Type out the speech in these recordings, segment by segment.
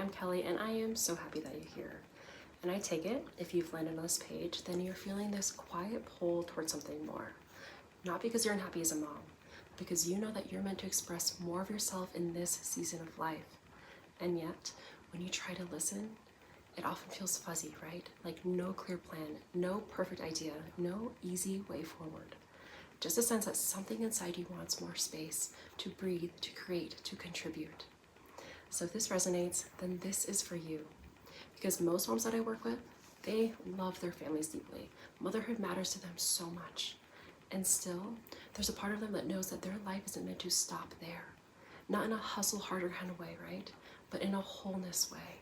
I'm Kelly, and I am so happy that you're here. And I take it, if you've landed on this page, then you're feeling this quiet pull towards something more. Not because you're unhappy as a mom, because you know that you're meant to express more of yourself in this season of life. And yet, when you try to listen, it often feels fuzzy, right? Like no clear plan, no perfect idea, no easy way forward. Just a sense that something inside you wants more space to breathe, to create, to contribute. So if this resonates, then this is for you. Because most moms that I work with, they love their families deeply. Motherhood matters to them so much. And still, there's a part of them that knows that their life isn't meant to stop there. Not in a hustle harder kind of way, right? But in a wholeness way.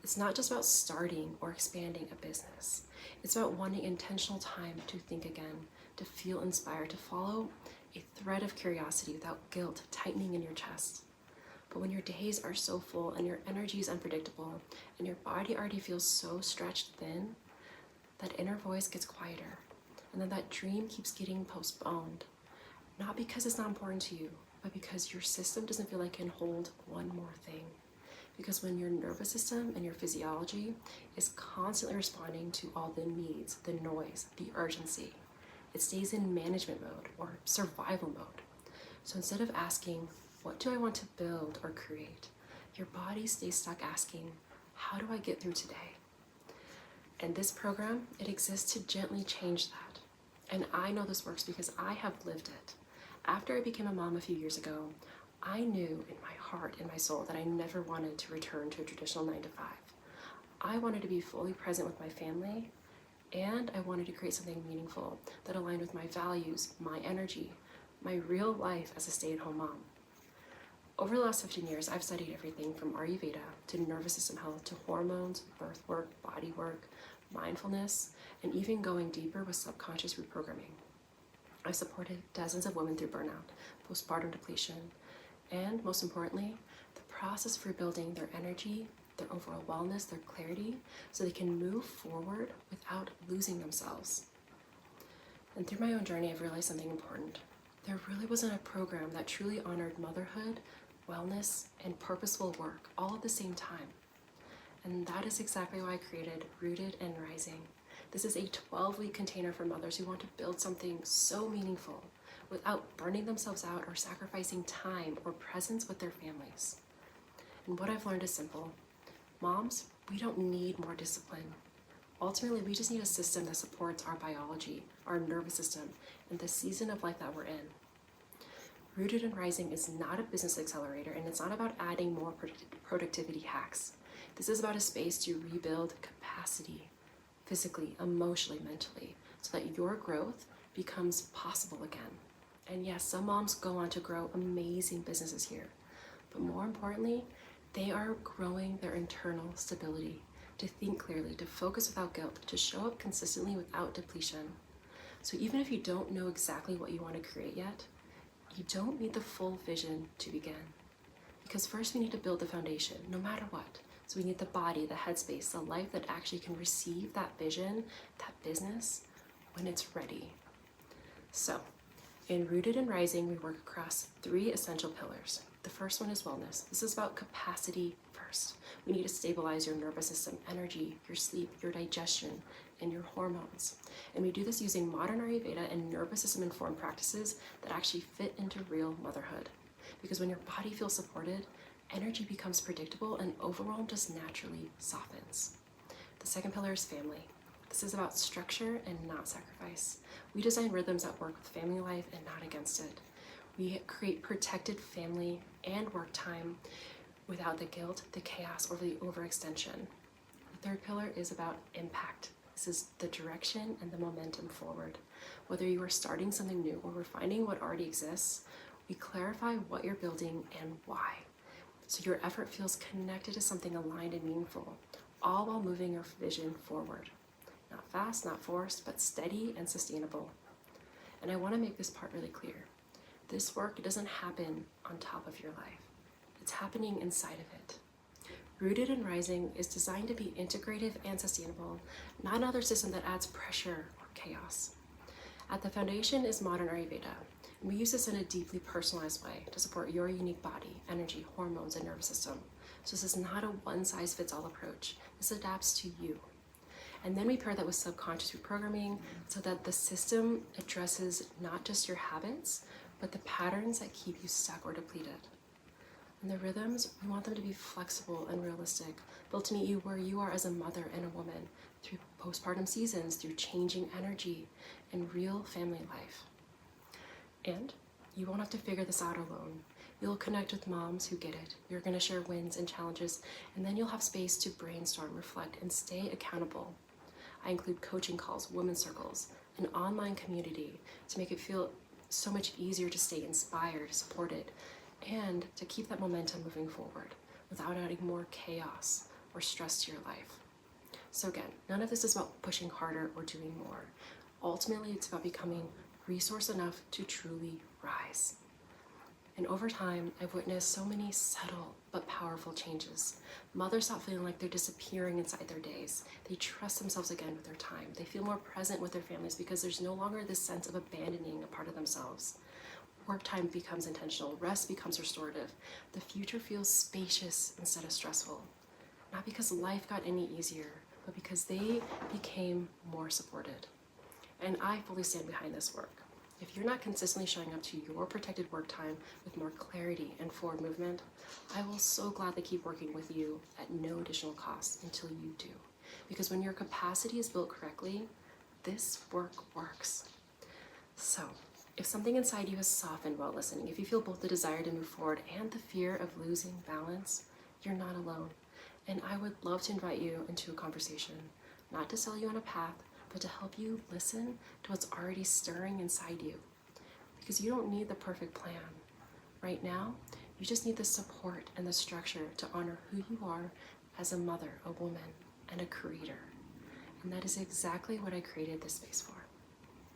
It's not just about starting or expanding a business. It's about wanting intentional time to think again, to feel inspired, to follow a thread of curiosity without guilt tightening in your chest. But when your days are so full and your energy is unpredictable and your body already feels so stretched thin, that inner voice gets quieter. And then that dream keeps getting postponed. Not because it's not important to you, but because your system doesn't feel like it can hold one more thing. Because when your nervous system and your physiology is constantly responding to all the needs, the noise, the urgency, it stays in management mode or survival mode. So instead of asking, what do I want to build or create? Your body stays stuck asking, how do I get through today? And this program, it exists to gently change that. And I know this works because I have lived it. After I became a mom a few years ago, I knew in my heart and my soul that I never wanted to return to a traditional 9 to 5. I wanted to be fully present with my family, and I wanted to create something meaningful that aligned with my values, my energy, my real life as a stay-at-home mom. Over the last 15 years, I've studied everything from Ayurveda to nervous system health to hormones, birth work, body work, mindfulness, and even going deeper with subconscious reprogramming. I've supported dozens of women through burnout, postpartum depletion, and most importantly, the process of rebuilding their energy, their overall wellness, their clarity, so they can move forward without losing themselves. And through my own journey, I've realized something important. There really wasn't a program that truly honored motherhood, wellness, and purposeful work all at the same time. And that is exactly why I created Rooted and Rising. This is a 12-week container for mothers who want to build something so meaningful without burning themselves out or sacrificing time or presence with their families. And what I've learned is simple. Moms, we don't need more discipline. Ultimately, we just need a system that supports our biology, our nervous system, and the season of life that we're in. Rooted and Rising is not a business accelerator, and it's not about adding more productivity hacks. This is about a space to rebuild capacity, physically, emotionally, mentally, so that your growth becomes possible again. And yes, some moms go on to grow amazing businesses here, but more importantly, they are growing their internal stability, to think clearly, to focus without guilt, to show up consistently without depletion. So even if you don't know exactly what you want to create yet, you don't need the full vision to begin. Because first we need to build the foundation, no matter what. So we need the body, the headspace, the life that actually can receive that vision, that business, when it's ready. So, in Rooted and Rising, we work across 3 essential pillars. The first one is wellness. This is about capacity first. We need to stabilize your nervous system, energy, your sleep, your digestion, and your hormones. And we do this using modern Ayurveda and nervous system informed practices that actually fit into real motherhood. Because when your body feels supported, energy becomes predictable and overwhelm just naturally softens. The second pillar is family. This is about structure and not sacrifice. We design rhythms that work with family life and not against it. We create protected family and work time without the guilt, the chaos, or the overextension. The third pillar is about impact. This is the direction and the momentum forward. Whether you are starting something new or refining what already exists, we clarify what you're building and why. So your effort feels connected to something aligned and meaningful, all while moving your vision forward. Not fast, not forced, but steady and sustainable. And I want to make this part really clear. This work doesn't happen on top of your life. It's happening inside of it. Rooted and Rising is designed to be integrative and sustainable, not another system that adds pressure or chaos. At the foundation is modern Ayurveda. And we use this in a deeply personalized way to support your unique body, energy, hormones, and nervous system. So this is not a one-size-fits-all approach. This adapts to you. And then we pair that with subconscious reprogramming so that the system addresses not just your habits, but the patterns that keep you stuck or depleted. And the rhythms, we want them to be flexible and realistic, built to meet you where you are as a mother and a woman, through postpartum seasons, through changing energy, and real family life. And you won't have to figure this out alone. You'll connect with moms who get it. You're going to share wins and challenges, and then you'll have space to brainstorm, reflect, and stay accountable. I include coaching calls, women's circles, an online community to make it feel so much easier to stay inspired, supported, and to keep that momentum moving forward without adding more chaos or stress to your life. So again, none of this is about pushing harder or doing more. Ultimately, it's about becoming resource enough to truly rise. And over time, I've witnessed so many subtle but powerful changes. Mothers stop feeling like they're disappearing inside their days. They trust themselves again with their time. They feel more present with their families because there's no longer this sense of abandoning a part of themselves. Work time becomes intentional. Rest becomes restorative. The future feels spacious instead of stressful. Not because life got any easier, but because they became more supported. And I fully stand behind this work. If you're not consistently showing up to your protected work time with more clarity and forward movement, I will so gladly keep working with you at no additional cost until you do. Because when your capacity is built correctly, this work works. So, if something inside you has softened while listening, if you feel both the desire to move forward and the fear of losing balance, you're not alone. And I would love to invite you into a conversation, not to sell you on a path, but to help you listen to what's already stirring inside you. Because you don't need the perfect plan. Right now, you just need the support and the structure to honor who you are as a mother, a woman, and a creator. And that is exactly what I created this space for.